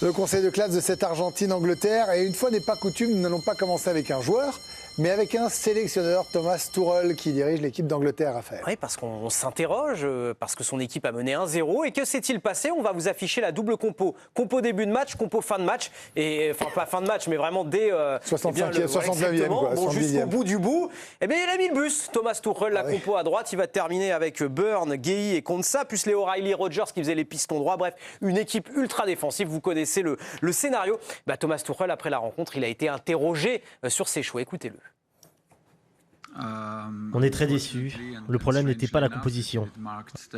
Le conseil de classe de cette Argentine-Angleterre. Et une fois n'est pas coutume, nous n'allons pas commencer avec un joueur, mais avec un sélectionneur, Thomas Tuchel, qui dirige l'équipe d'Angleterre, Raphaël. Oui, parce qu'on s'interroge, parce que son équipe a mené 1-0. Et que s'est-il passé? On va vous afficher la double compo. Compo début de match, compo fin de match. Et, enfin, pas fin de match, mais vraiment dès... 65e, 69e, quoi. Bon, jusqu'au bout du bout. Eh bien, il a mis le bus. Thomas Tuchel, la compo à droite. Il va terminer avec Burn, Gueye et Konsa, plus les O'Reilly, Rodgers qui faisaient les pistons droits. Bref, une équipe ultra défensive. Vous connaissez le scénario. Thomas Tuchel, après la rencontre, il a été interrogé sur ses choix. Écoutez-le. On est très déçus. Le problème n'était pas la composition.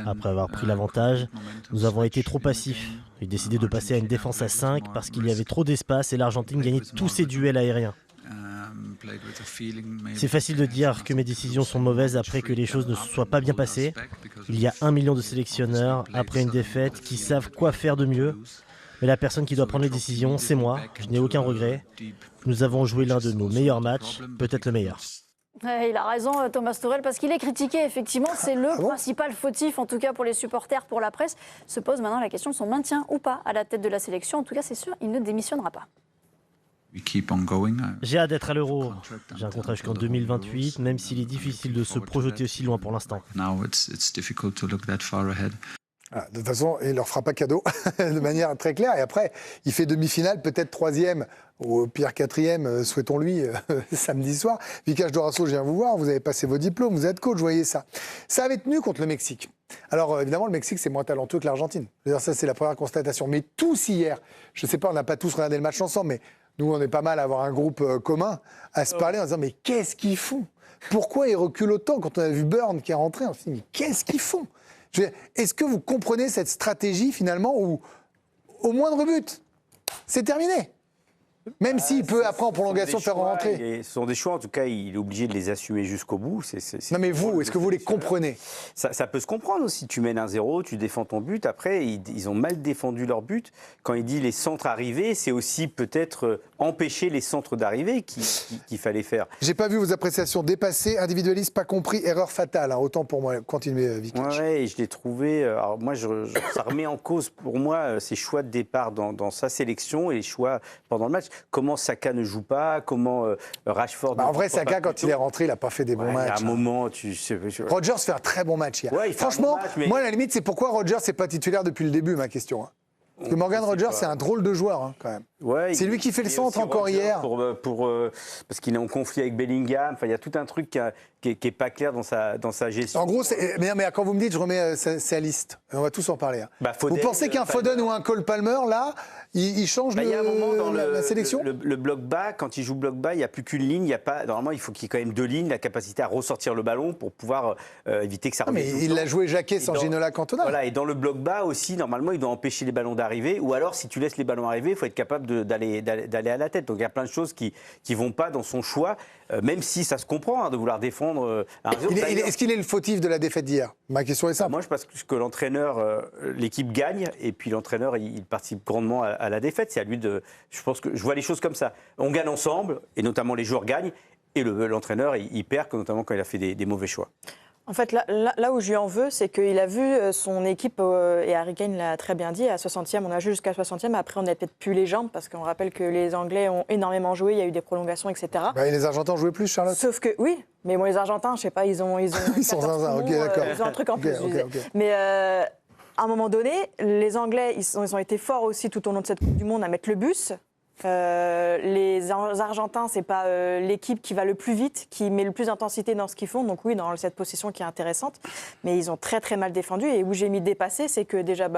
Après avoir pris l'avantage, nous avons été trop passifs et décidé de passer à une défense à 5 parce qu'il y avait trop d'espace et l'Argentine gagnait tous ses duels aériens. C'est facile de dire que mes décisions sont mauvaises après que les choses ne se soient pas bien passées. Il y a 1 million de sélectionneurs après une défaite qui savent quoi faire de mieux. Mais la personne qui doit prendre les décisions, c'est moi. Je n'ai aucun regret. Nous avons joué l'un de nos meilleurs matchs, peut-être le meilleur. Il a raison, Thomas Tuchel, parce qu'il est critiqué, effectivement. C'est le principal fautif, en tout cas pour les supporters, pour la presse. Se pose maintenant la question de son maintien ou pas à la tête de la sélection. En tout cas, c'est sûr, il ne démissionnera pas. J'ai hâte d'être à l'Euro. J'ai un contrat jusqu'en 2028, même s'il est difficile de se projeter aussi loin pour l'instant. De toute façon, il ne leur fera pas cadeau, de manière très claire. Et après, il fait demi-finale, peut-être 3e, ou au pire 4e, souhaitons-lui, samedi soir. Vicage Dorasso, je viens vous voir, vous avez passé vos diplômes, vous êtes coach, voyez ça. Ça avait tenu contre le Mexique. Alors, évidemment, le Mexique, c'est moins talentueux que l'Argentine. Ça, c'est la première constatation. Mais tous hier, je ne sais pas, on n'a pas tous regardé le match ensemble, mais nous, on est pas mal à avoir un groupe commun, à se parler en disant, mais qu'est-ce qu'ils font? Pourquoi ils reculent autant? Quand on a vu Burn qui est rentré, on s'est dit, mais qu'est-ce qu'ils font? Est-ce que vous comprenez cette stratégie, finalement, où, au moindre but, c'est terminé? Même s'il peut, après, en prolongation, faire rentrer. Ce sont des choix, en tout cas, il est obligé de les assumer jusqu'au bout. Non, mais vous, est-ce que vous les comprenez? Ça peut se comprendre aussi. Tu mènes 1-0, tu défends ton but. Après, ils ont mal défendu leur but. Quand il dit les centres arrivés, c'est aussi peut-être empêcher les centres d'arrivée qu'il fallait faire. J'ai pas vu vos appréciations. Dépassé, individualiste, pas compris, erreur fatale. Hein. Autant pour moi. Continuez, Victor. Ouais, je l'ai trouvé. Alors moi, ça remet en cause pour moi ses choix de départ dans sa sélection et les choix pendant le match. Comment Saka ne joue pas, comment Rashford... en vrai, Saka, quand il est rentré, il n'a pas fait des bons matchs. À un moment, Rodgers fait un très bon match hier. Franchement, moi, à la limite, c'est pourquoi Rodgers n'est pas titulaire depuis le début, ma question. Parce que Morgan Rodgers, c'est un drôle de joueur, quand même. Ouais, c'est lui qui fait le centre encore hier. Parce qu'il est en conflit avec Bellingham. Enfin, il y a tout un truc qui est pas clair dans sa gestion. En gros, mais quand vous me dites, je remets sa liste. On va tous en parler. Foden, vous pensez qu'un Foden ou un Cole Palmer, là, il change il y a un moment dans la sélection? Le bloc bas, quand il joue bloc bas, il n'y a plus qu'une ligne. Normalement, il faut qu'il y ait quand même 2 lignes, la capacité à ressortir le ballon pour pouvoir éviter que ça revienne. Mais il l'a joué Jacquet sans Ginola Cantona. Voilà, et dans le bloc bas aussi, normalement, il doit empêcher les ballons d'arriver. Ou alors, si tu laisses les ballons arriver, il faut être capable d'aller à la tête. Donc il y a plein de choses qui vont pas dans son choix, même si ça se comprend de vouloir défendre un réseau. Est-ce qu'il est le fautif de la défaite d'hier? Ma question est simple. Moi, je pense que l'entraîneur, l'équipe gagne, et puis l'entraîneur, il participe grandement à la défaite. C'est à lui de. Je pense que je vois les choses comme ça. On gagne ensemble, et notamment les joueurs gagnent, et l'entraîneur, il perd, notamment quand il a fait des mauvais choix. En fait, là où je lui en veux, c'est qu'il a vu son équipe, et Harry Kane l'a très bien dit, à 60e, on a joué jusqu'à 60e, après on n'a peut-être plus les jambes, parce qu'on rappelle que les Anglais ont énormément joué, il y a eu des prolongations, etc. Et les Argentins ont joué plus, Charlotte? Sauf que, oui, mais bon, les Argentins, je sais pas, ils ont ils sont zinzin, ok, d'accord. Ils ont un truc en plus. Okay. Mais à un moment donné, les Anglais, ils ont été forts aussi tout au long de cette Coupe du Monde à mettre le bus. Les Argentins, c'est pas l'équipe qui va le plus vite, qui met le plus d'intensité dans ce qu'ils font. Donc oui, dans cette possession qui est intéressante, mais ils ont très très mal défendu. Et où j'ai mis dépassé, c'est que déjà,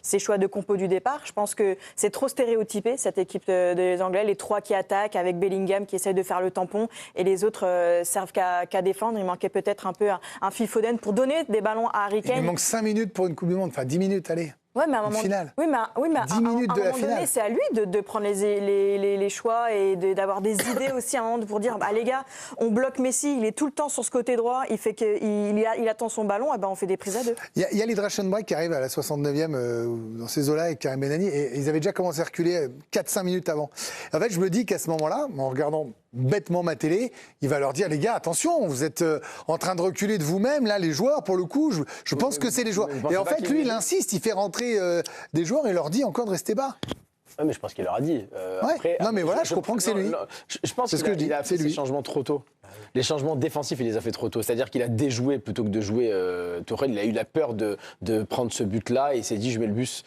ces choix de compo du départ, je pense que c'est trop stéréotypé cette équipe des Anglais. Les 3 qui attaquent avec Bellingham qui essaie de faire le tampon et les autres servent qu'à défendre. Il manquait peut-être un peu un Phil Foden pour donner des ballons à Harry Kane. Il manque 5 minutes pour une Coupe du Monde, enfin 10 minutes, allez. Ouais, mais à un moment, finale. Oui, mais à un moment donné, c'est à lui de prendre les choix et d'avoir des idées aussi à un moment pour dire les gars, on bloque Messi, il est tout le temps sur ce côté droit, il fait il attend son ballon, et on fait des prises à 2. Il y a l'hydration break qui arrive à la 69e dans ces eaux-là avec Karim Benani, et ils avaient déjà commencé à reculer 4-5 minutes avant. En fait, je me dis qu'à ce moment-là, en regardant bêtement ma télé, il va leur dire les gars, attention, vous êtes en train de reculer de vous-même, là, les joueurs, pour le coup, je pense que c'est les joueurs. Et en fait, lui, il insiste, il fait rentrer des joueurs et leur dit encore de rester bas. Ouais, mais je pense qu'il leur a dit. Ouais. Après, Non, mais voilà, je comprends que c'est lui. Je pense C'est ce que je dis, qu'il a c'est fait lui. ses changements trop tôt. Les changements défensifs, il les a fait trop tôt. C'est-à-dire qu'il a déjoué plutôt que de jouer. Tourelle, il a eu la peur de prendre ce but-là et il s'est dit, je mets le bus.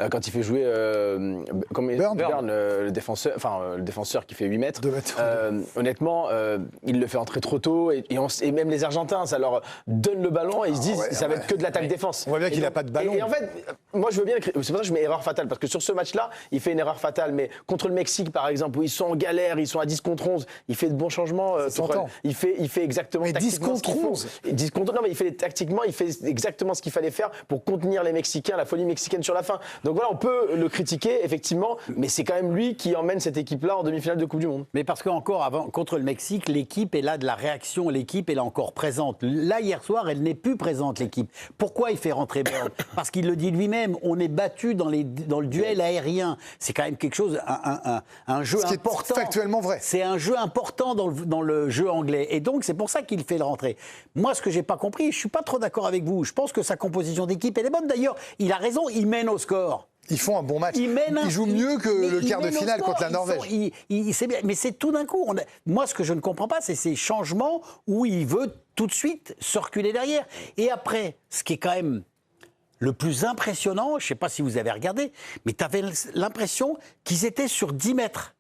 Quand il fait jouer Burn, le défenseur qui fait 8 mètres. 2 mètres. Honnêtement, il le fait entrer trop tôt et même les Argentins, ça leur donne le ballon et ils se disent, ça va être que de l'attaque-défense. On voit bien qu'il n'a pas de ballon. Et en fait, moi je veux bien. C'est pour ça que je mets erreur fatale parce que sur ce match-là, il fait une erreur fatale. Mais contre le Mexique, par exemple, où ils sont en galère, ils sont à 10 contre 11, il fait de bons changements. s'entend. Il fait exactement. Mais 10 tactiquement ce qu'il contre faut. 11. Et 10 contre. Non, mais tactiquement, il fait exactement ce qu'il fallait faire pour contenir les Mexicains, la folie mexicaine sur la fin. Donc voilà, on peut le critiquer effectivement, mais c'est quand même lui qui emmène cette équipe-là en demi-finale de Coupe du Monde. Mais parce qu'encore avant, contre le Mexique, l'équipe est là de la réaction, l'équipe est là encore présente. Là, hier soir, elle n'est plus présente, l'équipe. Pourquoi il fait rentrer Burn? Parce qu'il le dit lui-même, on est battu dans le duel aérien. C'est quand même quelque chose, un jeu Ce qui est important. factuellement vrai. C'est un jeu important dans le jeu anglais. Et donc, c'est pour ça qu'il fait le rentrer. Moi, ce que j'ai pas compris, je suis pas trop d'accord avec vous. Je pense que sa composition d'équipe, elle est bonne. D'ailleurs, il a raison, il mène au score. Ils font un bon match. Ils jouent mieux que le quart de finale contre la Norvège. C'est bien, mais c'est tout d'un coup. Moi, ce que je ne comprends pas, c'est ces changements où il veut tout de suite se reculer derrière. Et après, ce qui est quand même le plus impressionnant, je ne sais pas si vous avez regardé, mais tu avais l'impression qu'ils étaient sur 10 mètres.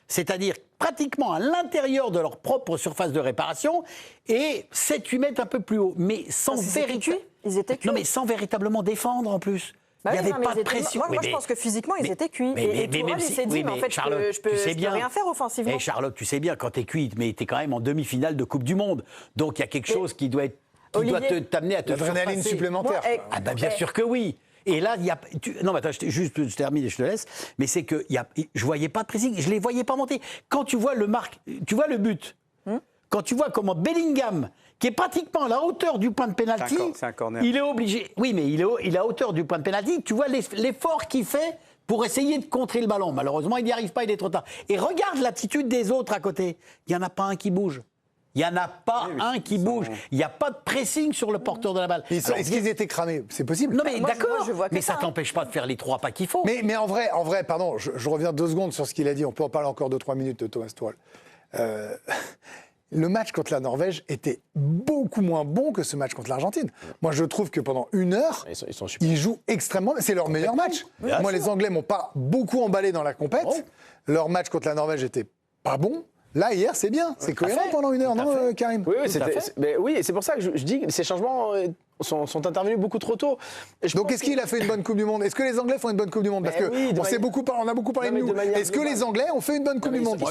C'est-à-dire pratiquement à l'intérieur de leur propre surface de réparation et 7-8 mètres un peu plus haut. Mais sans Ils étaient cuits. Non, mais sans véritablement défendre en plus. Bah il n'y oui, avait non, pas de pression. Moi, je pense que physiquement, ils étaient cuits. Et Tourelle, il s'est dit, mais en fait, Charlotte, je peux rien faire offensivement. Et Charlotte, tu sais bien, quand t'es cuite, mais t'es quand même en demi-finale de Coupe du Monde. Donc il y a quelque chose qui doit t'amener à te L'adrénaline surpasser. supplémentaire. Ah bah bien sûr que oui. Et là, il y a. Non, mais attends, je termine et je te laisse. Mais c'est que je voyais pas de pressing, je les voyais pas monter. Quand tu vois tu vois le but. Quand tu vois comment Bellingham, qui est pratiquement à la hauteur du point de pénalty, C'est un corner. il est obligé. Oui, mais il est à hauteur du point de pénalty. Tu vois l'effort qu'il fait pour essayer de contrer le ballon. Malheureusement, il n'y arrive pas, il est trop tard. Et regarde l'attitude des autres à côté. Il n'y en a pas un qui bouge. Il n'y en a pas un qui bouge. Il n'y a pas de pressing sur le porteur de la balle. Est-ce qu'ils étaient cramés? C'est possible. Non, mais Moi, d'accord, je vois que mais ça ça, ne t'empêche pas de faire les 3 pas qu'il faut. Mais en vrai, pardon, je reviens 2 secondes sur ce qu'il a dit. On peut en parler encore 2-3 minutes de Thomas Tuchel. Le match contre la Norvège était beaucoup moins bon que ce match contre l'Argentine. Moi, je trouve que pendant 1 heure, Ils sont super. ils jouent extrêmement. C'est leur meilleur match. Moi, les Anglais m'ont pas beaucoup emballé dans la compète. Leur match contre la Norvège était pas bon. Là, hier, c'est bien. C'est cohérent pendant 1 heure, non, Karim? Oui, et c'est pour ça que je dis que ces changements sont intervenus beaucoup trop tôt. Donc, est-ce qu'il a fait une bonne Coupe du Monde? Est-ce que les Anglais font une bonne Coupe du Monde? Parce Mais oui, qu'on on a beaucoup parlé de nous. Est-ce que les Anglais ont fait une bonne Coupe du Monde?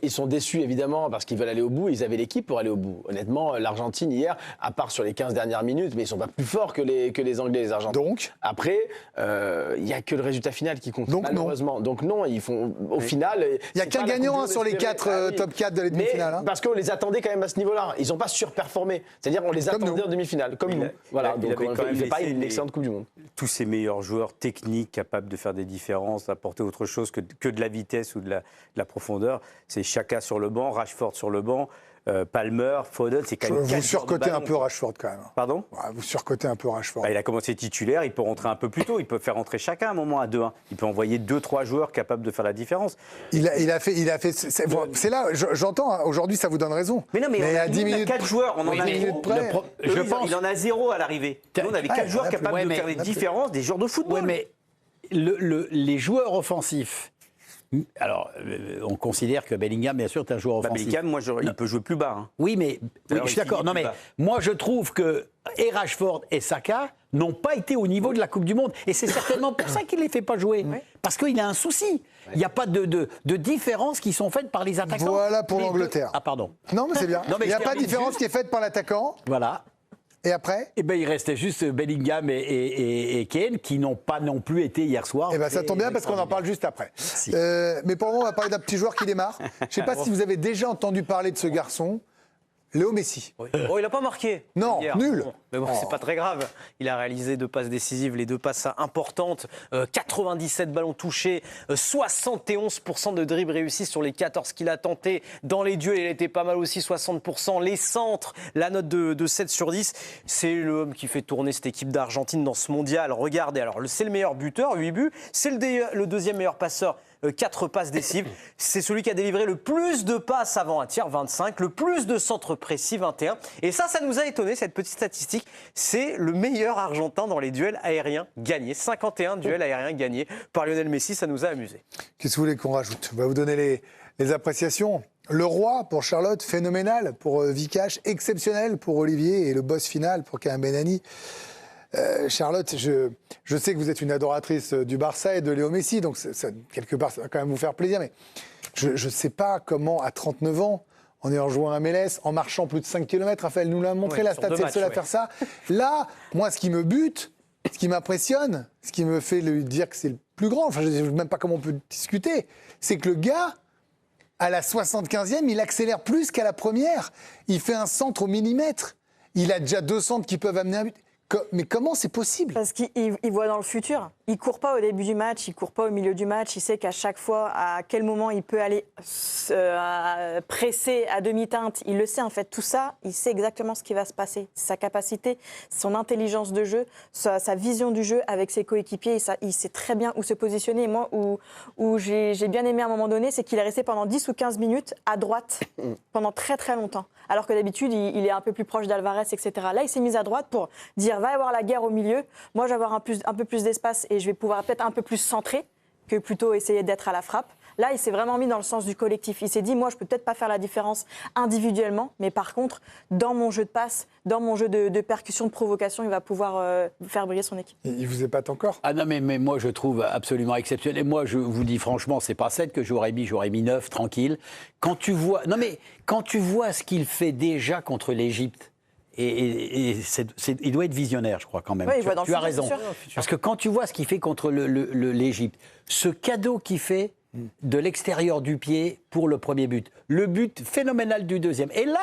Ils sont déçus, évidemment, parce qu'ils veulent aller au bout. Ils avaient l'équipe pour aller au bout. Honnêtement, l'Argentine, hier, à part sur les 15 dernières minutes, mais ils ne sont pas plus forts que les Anglais et les Argentins. Donc après, il n'y a que le résultat final qui compte, Donc, malheureusement. Donc non, ils font, au final... Il n'y a qu'un gagnant sur les 4 top 4 de la demi-finale. Parce qu'on les attendait quand même à ce niveau-là. Ils n'ont pas surperformé. C'est-à-dire on les Comme attendait nous. en demi-finale, comme nous. Voilà, donc il fait pas une excellente Coupe du Monde. Tous ces meilleurs joueurs techniques capables de faire des différences, d'apporter autre chose que de la vitesse ou de la profondeur. C'est Xhaka sur le banc, Rashford sur le banc, Palmer, Foden, c'est quand même Vous surcotez un peu Rashford quand même. Pardon? Ouais, vous surcotez un peu Rashford. Il a commencé titulaire, il peut rentrer un peu plus tôt, il peut faire rentrer chacun à un moment à 2-1. Il peut envoyer 2-3 joueurs capables de faire la différence. Il a fait. C'est là, j'entends. Aujourd'hui, ça vous donne raison. Mais non, mais à 10 on a minutes. 4 joueurs, on en a 10 minutes près. Il en a 0 à l'arrivée. Nous, on avait 4 joueurs capables de faire des différences, des joueurs de football. Oui, mais les joueurs offensifs. Alors, on considère que Bellingham, bien sûr, est un joueur offensif. Bellingham, il peut jouer plus bas. Hein. Oui, mais Alors, je suis d'accord. il est Non, plus mais bas. moi, je trouve que et Rashford et Saka n'ont pas été au niveau de la Coupe du Monde. Et c'est certainement pour ça qu'il ne les fait pas jouer. Parce qu'il a un souci. Il n'y a pas de différences qui sont faites par les attaquants. Voilà pour Les l'Angleterre. Ah, pardon. Non, mais c'est bien. Non, mais Il n'y a je pas de termine différence juste. qui est faite par l'attaquant. Voilà. Et après Eh ben, il restait juste Bellingham et Kane qui n'ont pas non plus été hier soir. Eh ben, ça tombe bien parce qu'on en parle juste après. Mais pour moi, on va parler d'un petit joueur qui démarre. Je ne sais pas si vous avez déjà entendu parler de ce garçon, Léo Messi. Oh, il n'a pas marqué. Non, hier. nul. Bon, mais bon, c'est pas très grave. Il a réalisé 2 passes décisives, les 2 passes importantes, 97 ballons touchés, 71% de dribbles réussis sur les 14 qu'il a tentés. Dans les duels, il était pas mal aussi, 60%. Les centres, la note de 7 sur 10. C'est l'homme qui fait tourner cette équipe d'Argentine dans ce mondial. Regardez, alors c'est le meilleur buteur, 8 buts. C'est le deuxième meilleur passeur. 4 passes décisives. C'est celui qui a délivré le plus de passes avant un tir, 25, le plus de centres précis, 21. Et ça nous a étonné, cette petite statistique. C'est le meilleur Argentin dans les duels aériens gagnés. 51 duels aériens gagnés par Lionel Messi, ça nous a amusés. Qu'est-ce que vous voulez qu'on rajoute? On va vous donner les appréciations. Le roi pour Charlotte, phénoménal. Pour Vikash, exceptionnel pour Olivier. Et le boss final pour Karim Benani. Charlotte, je sais que vous êtes une adoratrice du Barça et de Léo Messi, donc ça, quelque part, ça va quand même vous faire plaisir. Mais je ne sais pas comment, à 39 ans, en ayant joué à MLS, en marchant plus de 5 km, Raphaël nous l'a montré, la stat, c'est le seul à faire ça. Là, moi, ce qui me bute, ce qui m'impressionne, ce qui me fait lui dire que c'est le plus grand, enfin, je ne sais même pas comment on peut discuter, c'est que le gars, à la 75e, il accélère plus qu'à la première. Il fait un centre au millimètre. Il a déjà 2 centres qui peuvent amener un but. Mais comment c'est possible? Parce qu'il voit dans le futur. Il ne court pas au début du match, il ne court pas au milieu du match. Il sait qu'à chaque fois, à quel moment il peut aller presser à demi-teinte. Il le sait en fait. Tout ça, il sait exactement ce qui va se passer. Sa capacité, son intelligence de jeu, sa vision du jeu avec ses coéquipiers. Il sait très bien où se positionner. Et moi, où j'ai bien aimé à un moment donné, c'est qu'il est resté pendant 10 ou 15 minutes à droite pendant très très longtemps. Alors que d'habitude, il est un peu plus proche d'Alvarez, etc. Là, il s'est mis à droite pour dire va y avoir la guerre au milieu. Moi, je vais avoir un peu plus d'espace et je vais pouvoir peut-être un peu plus centrer que plutôt essayer d'être à la frappe. Là, il s'est vraiment mis dans le sens du collectif. Il s'est dit, moi, je peux peut-être pas faire la différence individuellement, mais par contre, dans mon jeu de passe, dans mon jeu de percussion, de provocation, il va pouvoir faire briller son équipe. Il vous épate encore? Ah non, mais moi, je trouve absolument exceptionnel. Et moi, je vous dis franchement, c'est pas 7 que j'aurais mis 9, tranquille. Quand tu vois ce qu'il fait déjà contre l'Égypte, il doit être visionnaire, je crois, quand même. Oui, tu as raison. Parce que quand tu vois ce qu'il fait contre l'Égypte, ce cadeau qu'il fait de l'extérieur du pied pour le premier but, le but phénoménal du deuxième. Et là,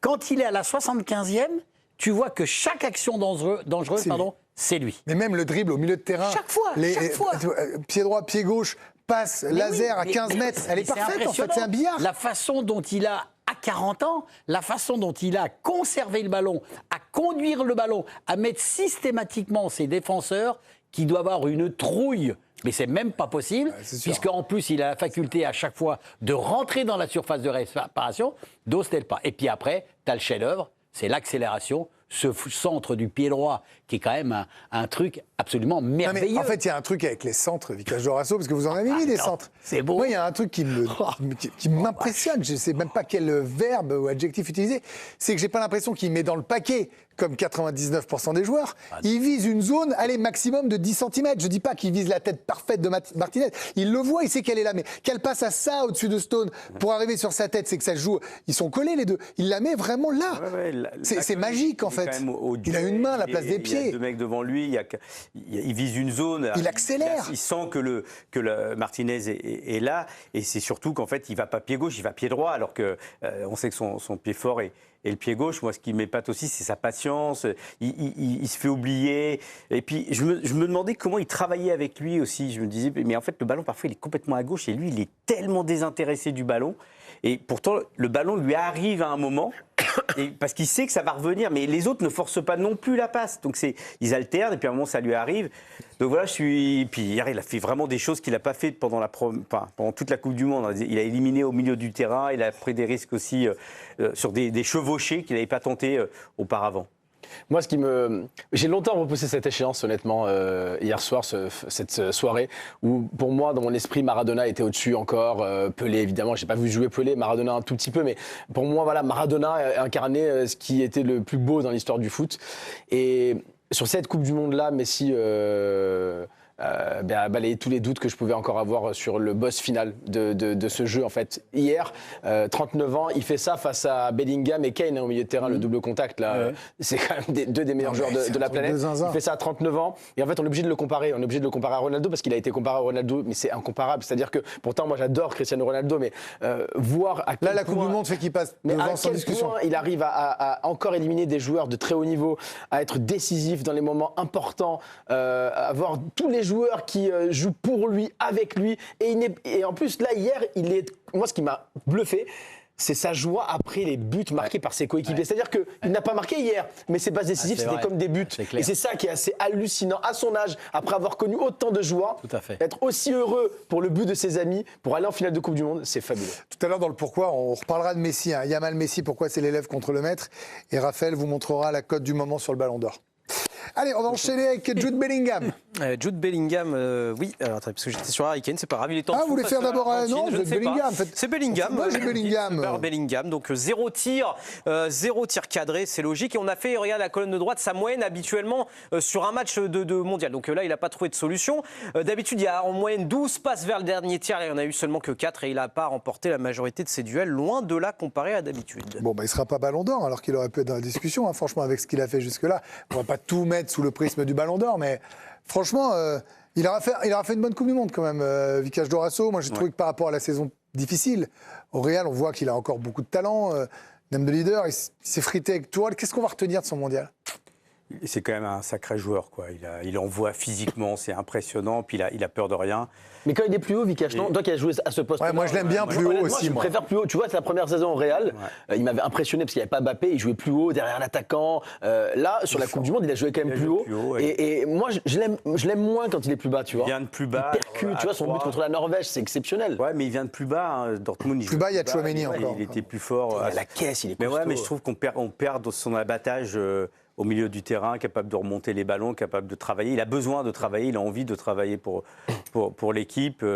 quand il est à la 75e, tu vois que chaque action dangereuse, c'est lui. Mais même le dribble au milieu de terrain. Chaque fois. Pied droit, pied gauche, passe, laser à 15 mètres. Elle est parfaite, en fait, c'est un billard. La façon dont il a, à 40 ans, la façon dont il a conservé le ballon, à conduire le ballon, à mettre systématiquement ses défenseurs qui doivent avoir une trouille. Mais c'est même pas possible, puisqu'en plus, il a la faculté à chaque fois de rentrer dans la surface de réparation, d'ose-t-elle pas. Et puis après, tu as le chef-d'œuvre, c'est l'accélération, ce centre du pied droit, qui est quand même un truc absolument merveilleux. Non mais en fait, il y a un truc avec les centres, Vikash Dorasso, parce que vous en avez mis des centres. C'est beau. Moi, il y a un truc qui m'impressionne, je ne sais même pas quel verbe ou adjectif utiliser, c'est que j'ai pas l'impression qu'il met dans le paquet, comme 99% des joueurs, il vise une zone, allez, maximum de 10 cm. Je dis pas qu'il vise la tête parfaite de Martinez. Il le voit, il sait qu'elle est là, mais qu'elle passe à ça au-dessus de Stone pour arriver sur sa tête, c'est que ça joue. Ils sont collés les deux. Il la met vraiment là. C'est magique en fait. Il a une main à la place des pieds. Il y a 2 mecs devant lui. Il vise une zone. Il accélère. Il sent que Martinez est là, et c'est surtout qu'en fait, il va pas pied gauche, il va pied droit, alors que on sait que son pied fort est le pied gauche. Moi, ce qui m'épate aussi, c'est sa patience. Il se fait oublier. Et puis, je me demandais comment il travaillait avec lui aussi. Je me disais, mais en fait, le ballon, parfois, il est complètement à gauche. Et lui, il est tellement désintéressé du ballon. Et pourtant, le ballon lui arrive à un moment, parce qu'il sait que ça va revenir. Mais les autres ne forcent pas non plus la passe. Donc, ils alternent, et puis à un moment, ça lui arrive. Donc voilà, Puis hier, il a fait vraiment des choses qu'il n'a pas fait pendant toute la Coupe du Monde. Il a éliminé au milieu du terrain. Il a pris des risques aussi sur des chevauchés qu'il n'avait pas tenté auparavant. Moi, j'ai longtemps repoussé cette échéance, honnêtement, hier soir, cette soirée, où pour moi, dans mon esprit, Maradona était au-dessus encore. Pelé, évidemment, j'ai pas vu jouer Pelé, Maradona un tout petit peu, mais pour moi, voilà, Maradona incarnait ce qui était le plus beau dans l'histoire du foot. Et sur cette Coupe du Monde-là, Messi a balayé tous les doutes que je pouvais encore avoir sur le boss final de ce jeu. En fait, hier, 39 ans, il fait ça face à Bellingham et Kane au milieu de terrain, le double contact. Là, c'est quand même deux des meilleurs joueurs de la planète. Il fait ça à 39 ans. Et en fait, on est obligé de le comparer. On est obligé de le comparer à Ronaldo parce qu'il a été comparé à Ronaldo, mais c'est incomparable. C'est-à-dire que, pourtant, moi, j'adore Cristiano Ronaldo, mais voir à quel Là, la Coupe du Monde fait qu'il passe devant sans discussion. Il arrive à encore éliminer des joueurs de très haut niveau, à être décisif dans les moments importants, à avoir tous les joueurs qui jouent pour lui, avec lui. Et en plus, là, hier, moi, ce qui m'a bluffé, c'est sa joie après les buts marqués par ses coéquipiers. C'est-à-dire qu'il n'a pas marqué hier, mais ses passes décisives, c'était comme des buts. Et c'est ça qui est assez hallucinant à son âge, après avoir connu autant de joie. Tout à fait. Être aussi heureux pour le but de ses amis, pour aller en finale de Coupe du Monde, c'est fabuleux. Tout à l'heure, dans le pourquoi, on reparlera de Messi. Hein. Yamal Messi, pourquoi c'est l'élève contre le maître. Et Raphaël vous montrera la cote du moment sur le Ballon d'Or. Allez, on va enchaîner avec Jude Bellingham. Jude Bellingham, oui. Alors, attends, parce que j'étais sur Harry Kane, c'est pas grave. Il est temps. Ah, vous voulez faire d'abord un nom, Jude Bellingham. C'est Bellingham. Moi, j'ai Bellingham. Bellingham, donc 0 tir cadré, c'est logique. Et on a fait, regarde la colonne de droite, sa moyenne habituellement sur un match de mondial. Donc là, il n'a pas trouvé de solution. D'habitude, il y a en moyenne 12 passes vers le dernier tir. Il n'y en a eu seulement que 4 et il n'a pas remporté la majorité de ses duels, loin de là comparé à d'habitude. Bon, il ne sera pas Ballon d'Or, alors qu'il aurait pu être dans la discussion, hein, franchement, avec ce qu'il a fait jusque-là. On ne va pas tout mettre sous le prisme du Ballon d'Or, mais franchement, il aura fait une bonne Coupe du Monde quand même, Vicage Dorasso. Moi, j'ai trouvé que par rapport à la saison difficile, au Real, on voit qu'il a encore beaucoup de talent. Même de leader, il s'est frité avec Tourelle. Qu'est-ce qu'on va retenir de son mondial ? C'est quand même un sacré joueur, quoi. Il envoie physiquement, c'est impressionnant, puis il a peur de rien. Mais quand il est plus haut, Vikash, non ? Toi qui as joué à ce poste. Ouais, moi je l'aime bien plus haut aussi. Je préfère plus haut. Tu vois, c'est la première saison au Real. Il m'avait impressionné parce qu'il n'y avait pas Mbappé. Il jouait plus haut, derrière l'attaquant. Là, sur la Coupe du Monde, il a joué quand même plus haut. Et moi, je l'aime moins quand il est plus bas, tu vois. Il vient de plus bas. Il percute, tu vois, son but contre la Norvège, c'est exceptionnel. Ouais, mais il vient de plus bas. Hein. Dortmund, plus bas, il y a Tchouaméni encore. Il était plus fort. À la caisse, il est Mais costaud. ouais, mais je trouve qu'on perd son abattage. Au milieu du terrain, capable de remonter les ballons, capable de travailler. Il a besoin de travailler, il a envie de travailler pour l'équipe.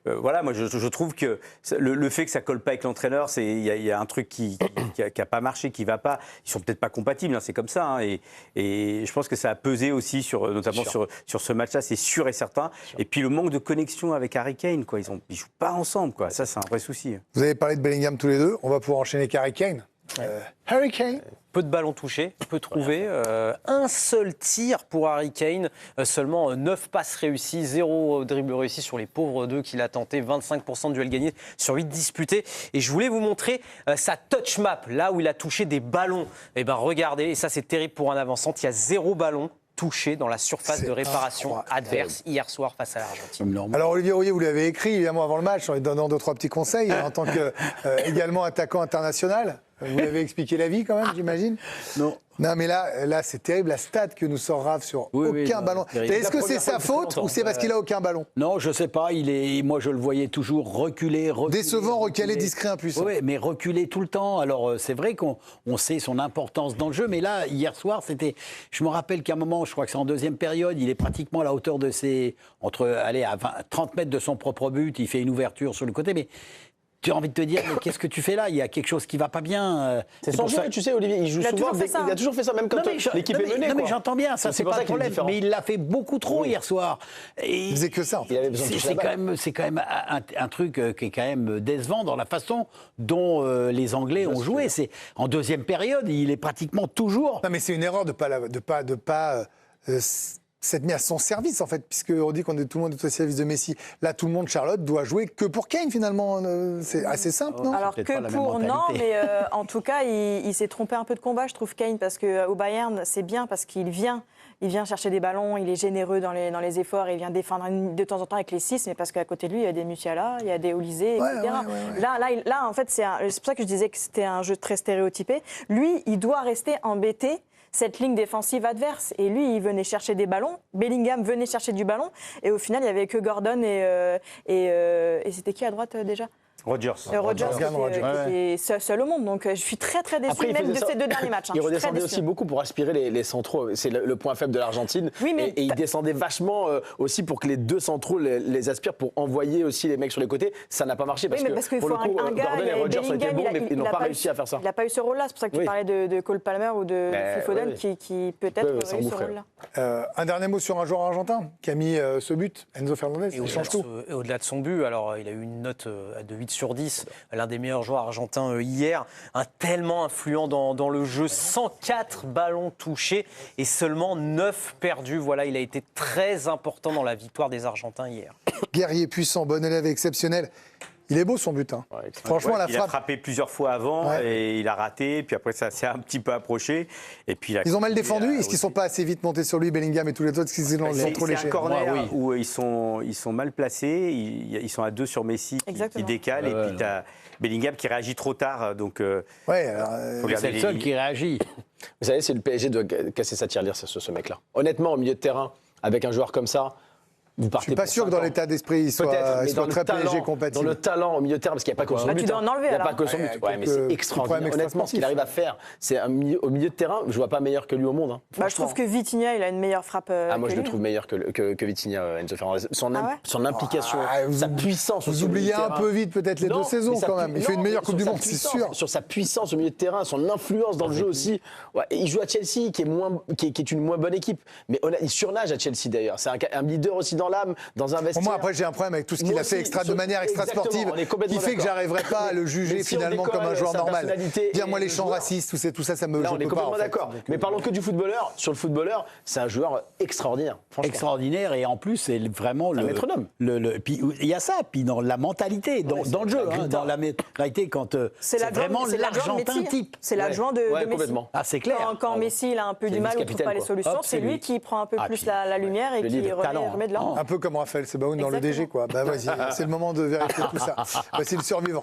Voilà, moi je trouve que le fait que ça colle pas avec l'entraîneur, il y a un truc qui a pas marché, qui va pas. Ils sont peut-être pas compatibles, hein, c'est comme ça. Hein, et je pense que ça a pesé aussi notamment sur ce match-là, c'est sûr et certain. Et puis le manque de connexion avec Harry Kane, quoi. Ils jouent pas ensemble, quoi. Ça, c'est un vrai souci. Vous avez parlé de Bellingham tous les deux. On va pouvoir enchaîner avec Harry Kane. Harry Kane. Peu de ballons touchés, peu trouvé. Un seul tir pour Harry Kane, seulement 9 passes réussies, 0 dribble réussi sur les pauvres 2 qu'il a tenté, 25% de duels gagnés sur 8 disputés. Et je voulais vous montrer sa touch map, là où il a touché des ballons. Et ben regardez, et ça c'est terrible pour un avançant, il y a 0 ballon touché dans la surface de réparation adverse hier soir face à l'Argentine. Alors Olivier Rouillet, vous l'avez écrit évidemment avant le match en lui donnant 2-3 petits conseils en tant que également attaquant international. Vous l'avez expliqué la vie quand même, j'imagine ? Non. Non, mais là c'est terrible la stat que nous sort Raph sur aucun ballon. Est-ce que c'est sa faute ou c'est parce qu'il a aucun ballon ? Non, je sais pas. Moi, je le voyais toujours reculer. Décevant, recalé, discret, impuissant. Oui, mais reculer tout le temps. Alors, c'est vrai qu'on sait son importance dans le jeu, mais là, hier soir, je me rappelle qu'à un moment, je crois que c'est en deuxième période, il est pratiquement à la hauteur de à 30 mètres de son propre but. Il fait une ouverture sur le côté, mais tu as envie de te dire, mais qu'est-ce que tu fais là ? Il y a quelque chose qui ne va pas bien. C'est son jeu, tu sais, Olivier, il joue souvent. Il a toujours fait ça, même quand l'équipe est menée. Non, mais j'entends bien, ça, c'est pas le problème. Mais il l'a fait beaucoup trop hier soir. Et il faisait que ça. En fait. C'est quand même un truc qui est quand même décevant dans la façon dont les Anglais ont joué. En deuxième période, il est pratiquement toujours. Non, mais c'est une erreur de pas s'être mis à son service, en fait, puisqu'on dit qu'on est tout le monde est au service de Messi. Là, tout le monde, Charlotte, doit jouer que pour Kane, finalement. C'est assez simple, non ? Alors que pour, non, mais en tout cas, il s'est trompé un peu de combat, je trouve, Kane, parce qu'au Bayern, c'est bien, parce qu'il vient chercher des ballons, il est généreux dans les efforts, il vient défendre de temps en temps avec les 6, mais parce qu'à côté de lui, il y a des Musiala, il y a des Olysée, etc. Ouais. Là, en fait, c'est pour ça que je disais que c'était un jeu très stéréotypé. Lui, il doit rester embêté cette ligne défensive adverse. Et lui, il venait chercher des ballons. Bellingham venait chercher du ballon. Et au final, il n'y avait que Gordon et c'était qui à droite déjà ? Rodgers. Rodgers qui était seul au monde. Donc je suis très très déçu même de ces 2 derniers matchs. Il redescendait aussi beaucoup pour aspirer les centraux. C'est le point faible de l'Argentine. Oui, mais et il descendait vachement aussi pour que les 2 centraux les aspirent pour envoyer aussi les mecs sur les côtés. Ça n'a pas marché parce que pour le coup, Gordon et Rodgers ont été bons, mais ils n'ont pas réussi à faire ça. Il n'a pas eu ce rôle-là. C'est pour ça que tu parlais de Cole Palmer ou de Phil Foden qui peut-être aurait eu ce rôle-là. Un dernier mot sur un joueur argentin qui a mis ce but, Enzo Fernandez. Il change tout. Et au-delà de son but, alors il a eu une note de 8 sur 10. L'un des meilleurs joueurs argentins hier, tellement influent dans le jeu, 104 ballons touchés et seulement 9 perdus. Voilà, il a été très important dans la victoire des Argentins hier. Guerrier puissant, bon élève exceptionnel. Il est beau son but. Hein. Ouais, Franchement, la Il a frappe. frappé plusieurs fois avant Ouais. et il a raté. Puis après, ça s'est un petit peu approché. Et puis, Ils ont mal défendu. Est-ce qu'ils ne sont pas assez vite montés sur lui, Bellingham et tous les autres? Est-ce qu'ils l'ont trop C'est léché? un corner Moi, oui. où ils sont mal placés. Ils sont à 2 sur Messi qui Exactement. décale. Et puis, tu as Bellingham qui réagit trop tard. Donc, Ouais, alors, faut C'est garder le les seul lignes. qui réagit. Vous savez, c'est le PSG doit casser sa tirelire, c'est ce mec-là. Honnêtement, au milieu de terrain, avec un joueur comme ça, vous je partez. suis pas pour sûr que 5 dans ans. l'état d'esprit, il soit, Peut-être, mais il soit dans le très talent, PSG dans compatible. le talent au milieu de terrain, parce qu'il n'y a pas que son Bah, but. tu dois en enlever, Il n'y a alors. pas que son but. Ouais, Ouais, mais quelques c'est petits extraordinaire. problèmes Honnêtement, ce qu'il extra-sportifs. arrive à faire, c'est au milieu de terrain, je vois pas meilleur que lui au monde. Hein. Bah, je trouve que Vitinha, il a une meilleure frappe. Ah, moi, que je le lui. trouve meilleur que Vitinha, Enzo Fernandez. Son Ah ouais implication, Ah, sa puissance. Vous au milieu de oubliez un terrain. peu vite peut-être les Non, 2 saisons mais sa quand même. Il fait une non, meilleure mais Coupe du sur sa Monde, c'est puissance, sûr. Sur sa puissance au milieu de terrain, son influence dans le jeu aussi. Ouais, et il joue à Chelsea, qui est une moins bonne équipe. Mais il surnage à Chelsea d'ailleurs. C'est un leader aussi dans l'âme, dans un Pour vestiaire. moi, après, j'ai un problème avec tout ce qu'il Moi a fait aussi, de manière extra-sportive, exactement, on est complètement qui fait que d'accord. j'arriverai pas à le juger Mais si on finalement comme un décolle joueur sa normal. personnalité Dire moi et les le chants joueur. racistes, tout ça, ça me Là, je on est peux pas, complètement en fait. d'accord. Donc, Mais parlons que du footballeur. Sur le footballeur, c'est un joueur extraordinaire. Franchement. Extraordinaire et en plus c'est vraiment un métronome. Puis il y a ça, puis dans la mentalité, dans le jeu, hein, dans la mentalité quand C'est vraiment l'adjoint de l'Argentin Messi. type. C'est l'adjoint de Ouais, Messi. complètement. Ah c'est clair. Quand Messi il a un peu C'est du le mal, on ne trouve vice-capitaine, pas les quoi. solutions, Hop, c'est c'est lui lui. qui prend un peu Ah, plus puis, la lumière et le qui leader, talent. remet de l'ordre. un peu comme Raphaël Sebaoun dans le DG, quoi. Bah vas-y, c'est le moment de vérifier tout ça. Voici le survivant.